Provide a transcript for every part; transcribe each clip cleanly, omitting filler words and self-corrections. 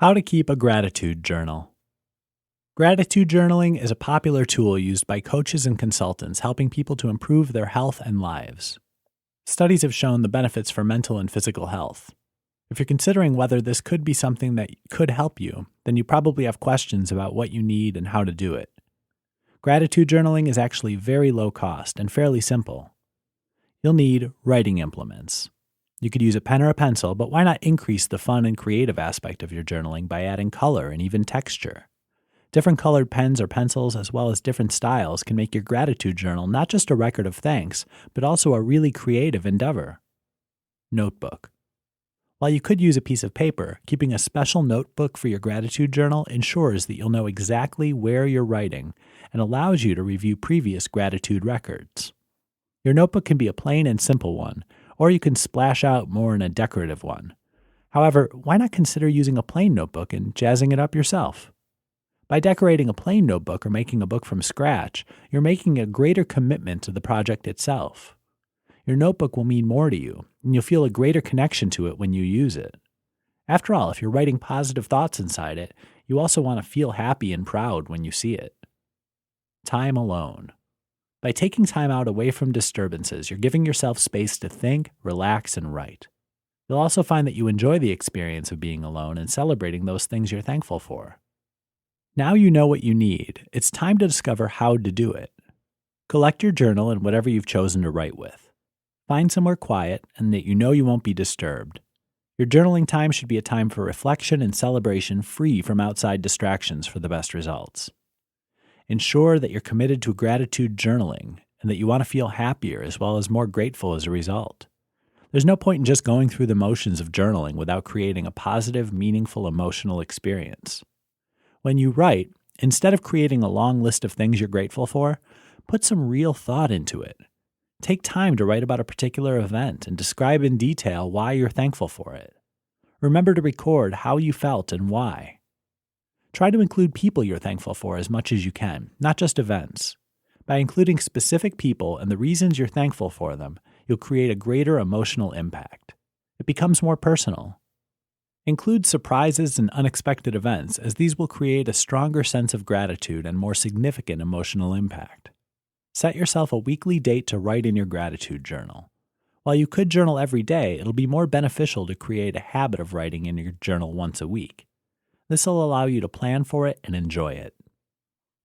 How to keep a gratitude journal. Gratitude journaling is a popular tool used by coaches and consultants helping people to improve their health and lives. Studies have shown the benefits for mental and physical health. If you're considering whether this could be something that could help you, then you probably have questions about what you need and how to do it. Gratitude journaling is actually very low cost and fairly simple. You'll need writing implements. You could use a pen or a pencil, but why not increase the fun and creative aspect of your journaling by adding color and even texture? Different colored pens or pencils, as well as different styles, can make your gratitude journal not just a record of thanks, but also a really creative endeavor. Notebook. While you could use a piece of paper, keeping a special notebook for your gratitude journal ensures that you'll know exactly where you're writing and allows you to review previous gratitude records. Your notebook can be a plain and simple one, or you can splash out more in a decorative one. However, why not consider using a plain notebook and jazzing it up yourself? By decorating a plain notebook or making a book from scratch, you're making a greater commitment to the project itself. Your notebook will mean more to you, and you'll feel a greater connection to it when you use it. After all, if you're writing positive thoughts inside it, you also want to feel happy and proud when you see it. Time alone. By taking time out away from disturbances, you're giving yourself space to think, relax, and write. You'll also find that you enjoy the experience of being alone and celebrating those things you're thankful for. Now you know what you need. It's time to discover how to do it. Collect your journal and whatever you've chosen to write with. Find somewhere quiet and that you know you won't be disturbed. Your journaling time should be a time for reflection and celebration free from outside distractions for the best results. Ensure that you're committed to gratitude journaling and that you want to feel happier as well as more grateful as a result. There's no point in just going through the motions of journaling without creating a positive, meaningful, emotional experience. When you write, instead of creating a long list of things you're grateful for, put some real thought into it. Take time to write about a particular event and describe in detail why you're thankful for it. Remember to record how you felt and why. Try to include people you're thankful for as much as you can, not just events. By including specific people and the reasons you're thankful for them, you'll create a greater emotional impact. It becomes more personal. Include surprises and unexpected events, as these will create a stronger sense of gratitude and more significant emotional impact. Set yourself a weekly date to write in your gratitude journal. While you could journal every day, it'll be more beneficial to create a habit of writing in your journal once a week. This will allow you to plan for it and enjoy it.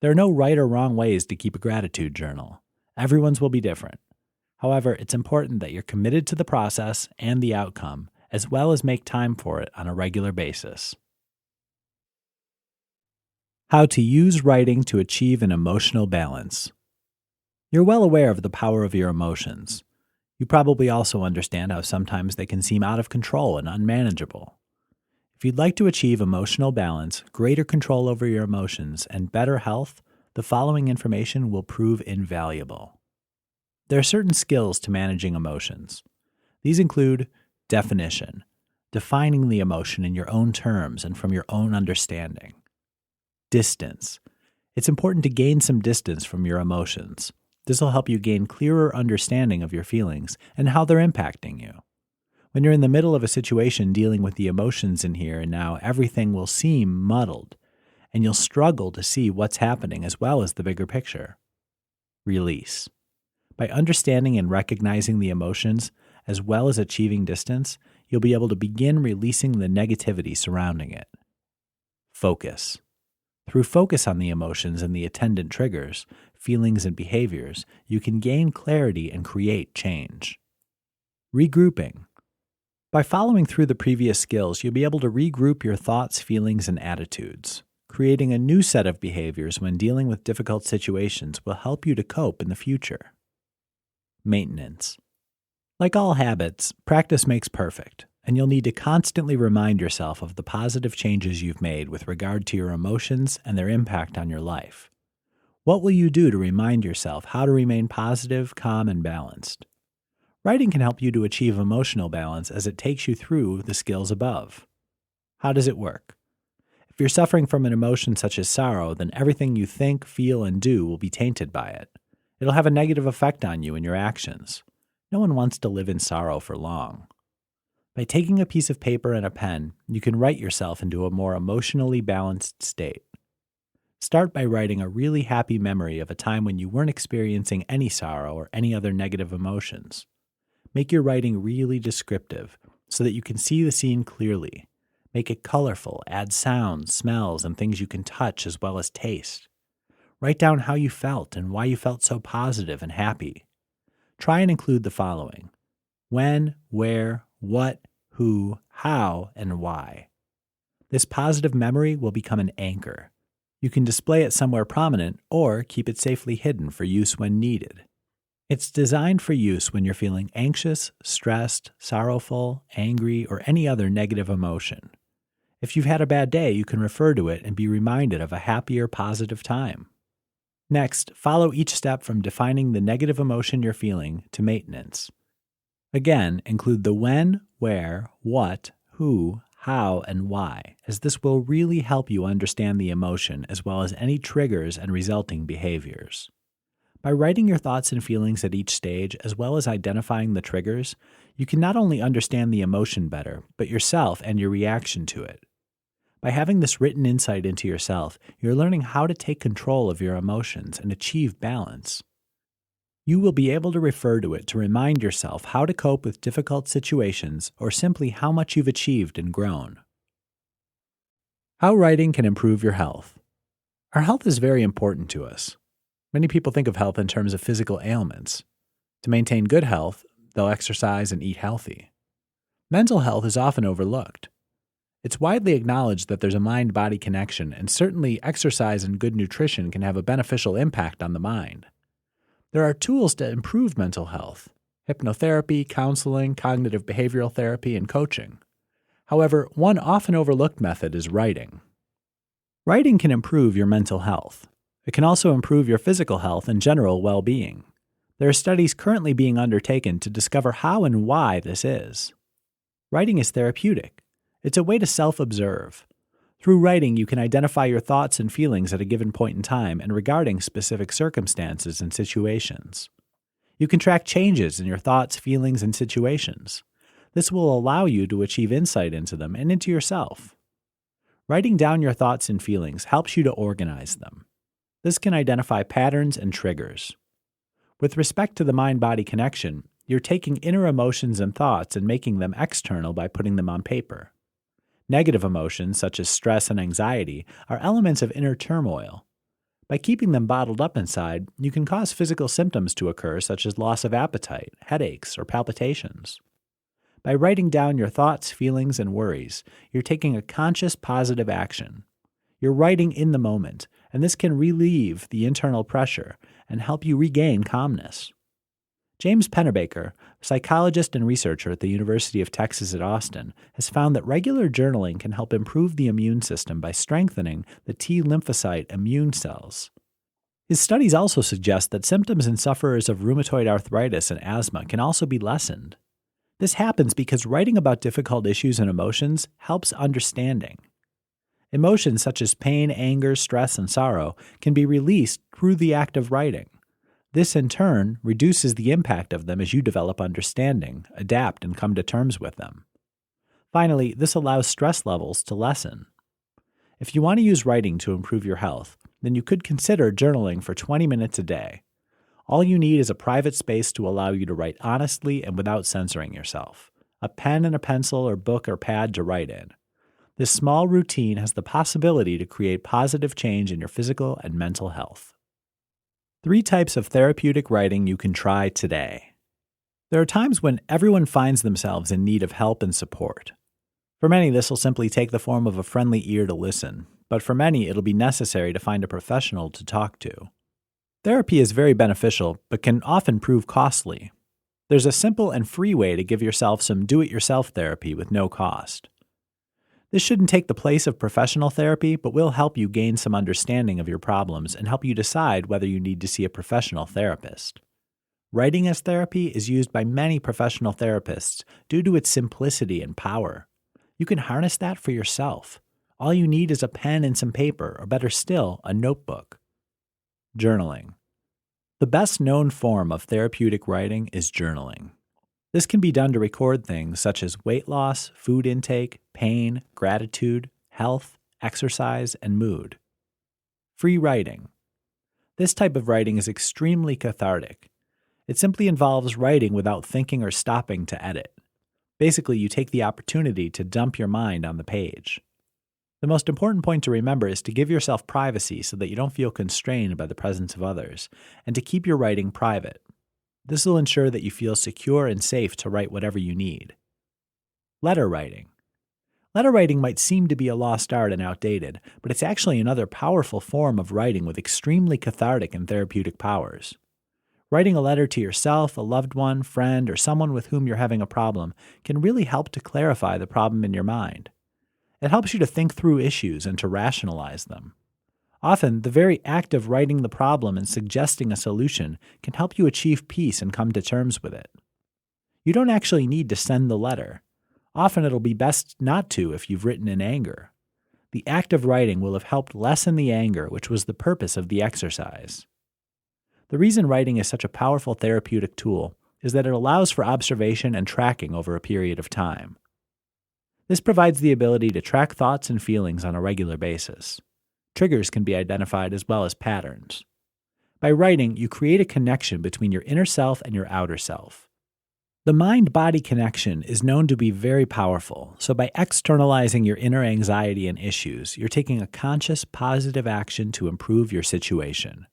There are no right or wrong ways to keep a gratitude journal. Everyone's will be different. However, it's important that you're committed to the process and the outcome, as well as make time for it on a regular basis. How to use writing to achieve an emotional balance. You're well aware of the power of your emotions. You probably also understand how sometimes they can seem out of control and unmanageable. If you'd like to achieve emotional balance, greater control over your emotions, and better health, the following information will prove invaluable. There are certain skills to managing emotions. These include definition, defining the emotion in your own terms and from your own understanding. Distance. It's important to gain some distance from your emotions. This will help you gain clearer understanding of your feelings and how they're impacting you. When you're in the middle of a situation dealing with the emotions in here and now, everything will seem muddled, and you'll struggle to see what's happening as well as the bigger picture. Release. By understanding and recognizing the emotions, as well as achieving distance, you'll be able to begin releasing the negativity surrounding it. Focus. Through focus on the emotions and the attendant triggers, feelings and behaviors, you can gain clarity and create change. Regrouping. By following through the previous skills, you'll be able to regroup your thoughts, feelings, and attitudes. Creating a new set of behaviors when dealing with difficult situations will help you to cope in the future. Maintenance. Like all habits, practice makes perfect, and you'll need to constantly remind yourself of the positive changes you've made with regard to your emotions and their impact on your life. What will you do to remind yourself how to remain positive, calm, and balanced? Writing can help you to achieve emotional balance as it takes you through the skills above. How does it work? If you're suffering from an emotion such as sorrow, then everything you think, feel, and do will be tainted by it. It'll have a negative effect on you and your actions. No one wants to live in sorrow for long. By taking a piece of paper and a pen, you can write yourself into a more emotionally balanced state. Start by writing a really happy memory of a time when you weren't experiencing any sorrow or any other negative emotions. Make your writing really descriptive so that you can see the scene clearly. Make it colorful, add sounds, smells, and things you can touch as well as taste. Write down how you felt and why you felt so positive and happy. Try and include the following: when, where, what, who, how, and why. This positive memory will become an anchor. You can display it somewhere prominent or keep it safely hidden for use when needed. It's designed for use when you're feeling anxious, stressed, sorrowful, angry, or any other negative emotion. If you've had a bad day, you can refer to it and be reminded of a happier, positive time. Next, follow each step from defining the negative emotion you're feeling to maintenance. Again, include the when, where, what, who, how, and why, as this will really help you understand the emotion as well as any triggers and resulting behaviors. By writing your thoughts and feelings at each stage, as well as identifying the triggers, you can not only understand the emotion better, but yourself and your reaction to it. By having this written insight into yourself, you're learning how to take control of your emotions and achieve balance. You will be able to refer to it to remind yourself how to cope with difficult situations or simply how much you've achieved and grown. How writing can improve your health. Our health is very important to us. Many people think of health in terms of physical ailments. To maintain good health, they'll exercise and eat healthy. Mental health is often overlooked. It's widely acknowledged that there's a mind-body connection, and certainly exercise and good nutrition can have a beneficial impact on the mind. There are tools to improve mental health: hypnotherapy, counseling, cognitive behavioral therapy, and coaching. However, one often overlooked method is writing. Writing can improve your mental health. It can also improve your physical health and general well-being. There are studies currently being undertaken to discover how and why this is. Writing is therapeutic. It's a way to self-observe. Through writing, you can identify your thoughts and feelings at a given point in time and regarding specific circumstances and situations. You can track changes in your thoughts, feelings, and situations. This will allow you to achieve insight into them and into yourself. Writing down your thoughts and feelings helps you to organize them. This can identify patterns and triggers. With respect to the mind-body connection, you're taking inner emotions and thoughts and making them external by putting them on paper. Negative emotions, such as stress and anxiety, are elements of inner turmoil. By keeping them bottled up inside, you can cause physical symptoms to occur, such as loss of appetite, headaches, or palpitations. By writing down your thoughts, feelings, and worries, you're taking a conscious, positive action. You're writing in the moment, and this can relieve the internal pressure and help you regain calmness. James Pennebaker, a psychologist and researcher at the University of Texas at Austin, has found that regular journaling can help improve the immune system by strengthening the T lymphocyte immune cells. His studies also suggest that symptoms in sufferers of rheumatoid arthritis and asthma can also be lessened. This happens because writing about difficult issues and emotions helps understanding. Emotions such as pain, anger, stress, and sorrow can be released through the act of writing. This, in turn, reduces the impact of them as you develop understanding, adapt, and come to terms with them. Finally, this allows stress levels to lessen. If you want to use writing to improve your health, then you could consider journaling for 20 minutes a day. All you need is a private space to allow you to write honestly and without censoring yourself, a pen and a pencil or book or pad to write in. This small routine has the possibility to create positive change in your physical and mental health. 3 types of therapeutic writing you can try today. There are times when everyone finds themselves in need of help and support. For many, this will simply take the form of a friendly ear to listen, but for many, it'll be necessary to find a professional to talk to. Therapy is very beneficial, but can often prove costly. There's a simple and free way to give yourself some do-it-yourself therapy with no cost. This shouldn't take the place of professional therapy, but will help you gain some understanding of your problems and help you decide whether you need to see a professional therapist. Writing as therapy is used by many professional therapists due to its simplicity and power. You can harness that for yourself. All you need is a pen and some paper, or better still, a notebook. Journaling. The best known form of therapeutic writing is journaling. This can be done to record things such as weight loss, food intake, pain, gratitude, health, exercise, and mood. Free writing. This type of writing is extremely cathartic. It simply involves writing without thinking or stopping to edit. Basically, you take the opportunity to dump your mind on the page. The most important point to remember is to give yourself privacy so that you don't feel constrained by the presence of others, and to keep your writing private. This will ensure that you feel secure and safe to write whatever you need. Letter writing. Letter writing might seem to be a lost art and outdated, but it's actually another powerful form of writing with extremely cathartic and therapeutic powers. Writing a letter to yourself, a loved one, friend, or someone with whom you're having a problem can really help to clarify the problem in your mind. It helps you to think through issues and to rationalize them. Often, the very act of writing the problem and suggesting a solution can help you achieve peace and come to terms with it. You don't actually need to send the letter. Often it'll be best not to if you've written in anger. The act of writing will have helped lessen the anger, which was the purpose of the exercise. The reason writing is such a powerful therapeutic tool is that it allows for observation and tracking over a period of time. This provides the ability to track thoughts and feelings on a regular basis. Triggers can be identified as well as patterns. By writing, you create a connection between your inner self and your outer self. The mind-body connection is known to be very powerful, so by externalizing your inner anxiety and issues, you're taking a conscious, positive action to improve your situation.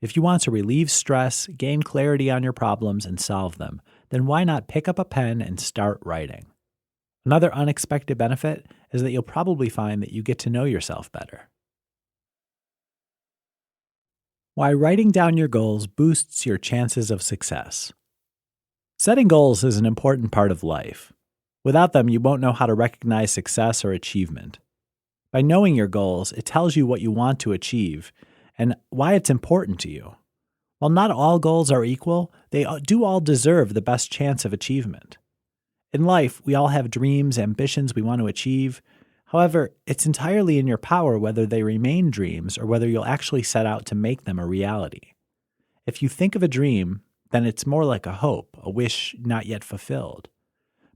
If you want to relieve stress, gain clarity on your problems, and solve them, then why not pick up a pen and start writing? Another unexpected benefit is that you'll probably find that you get to know yourself better. Why writing down your goals boosts your chances of success. Setting goals is an important part of life. Without them, you won't know how to recognize success or achievement. By knowing your goals, it tells you what you want to achieve and why it's important to you. While not all goals are equal, they do all deserve the best chance of achievement. In life, we all have dreams, ambitions we want to achieve. However, it's entirely in your power whether they remain dreams or whether you'll actually set out to make them a reality. If you think of a dream, then it's more like a hope, a wish not yet fulfilled.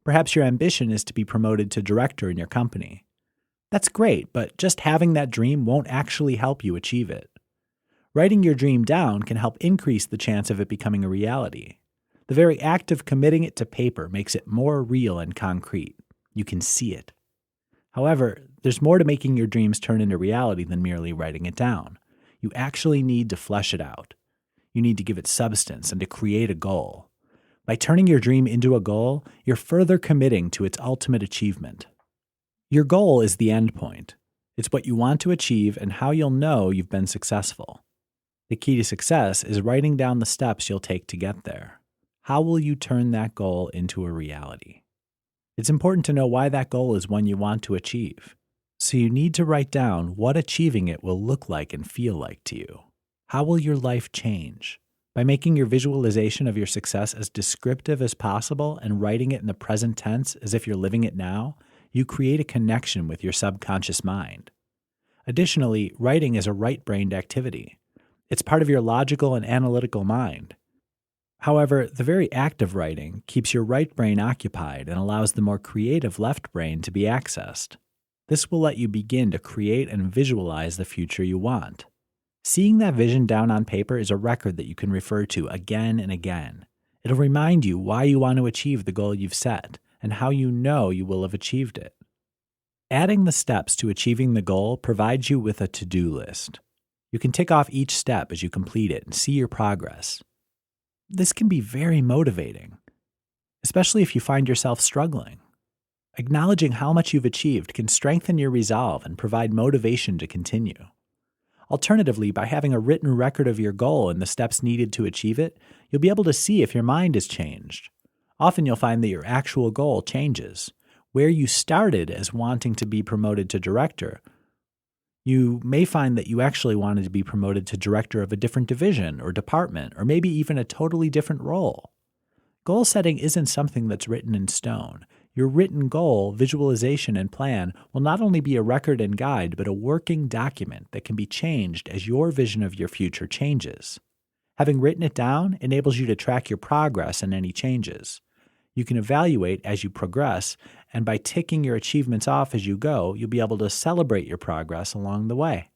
Perhaps your ambition is to be promoted to director in your company. That's great, but just having that dream won't actually help you achieve it. Writing your dream down can help increase the chance of it becoming a reality. The very act of committing it to paper makes it more real and concrete. You can see it. However, there's more to making your dreams turn into reality than merely writing it down. You actually need to flesh it out. You need to give it substance and to create a goal. By turning your dream into a goal, you're further committing to its ultimate achievement. Your goal is the end point. It's what you want to achieve and how you'll know you've been successful. The key to success is writing down the steps you'll take to get there. How will you turn that goal into a reality? It's important to know why that goal is one you want to achieve. So you need to write down what achieving it will look like and feel like to you. How will your life change? By making your visualization of your success as descriptive as possible and writing it in the present tense as if you're living it now, you create a connection with your subconscious mind. Additionally, writing is a right-brained activity. It's part of your logical and analytical mind. However, the very act of writing keeps your right brain occupied and allows the more creative left brain to be accessed. This will let you begin to create and visualize the future you want. Seeing that vision down on paper is a record that you can refer to again and again. It'll remind you why you want to achieve the goal you've set and how you know you will have achieved it. Adding the steps to achieving the goal provides you with a to-do list. You can tick off each step as you complete it and see your progress. This can be very motivating, especially if you find yourself struggling. Acknowledging how much you've achieved can strengthen your resolve and provide motivation to continue. Alternatively, by having a written record of your goal and the steps needed to achieve it, you'll be able to see if your mind has changed. Often you'll find that your actual goal changes. Where you started as wanting to be promoted to director, you may find that you actually wanted to be promoted to director of a different division or department, or maybe even a totally different role. Goal setting isn't something that's written in stone. Your written goal, visualization, and plan will not only be a record and guide, but a working document that can be changed as your vision of your future changes. Having written it down enables you to track your progress and any changes. You can evaluate as you progress, and by ticking your achievements off as you go, you'll be able to celebrate your progress along the way.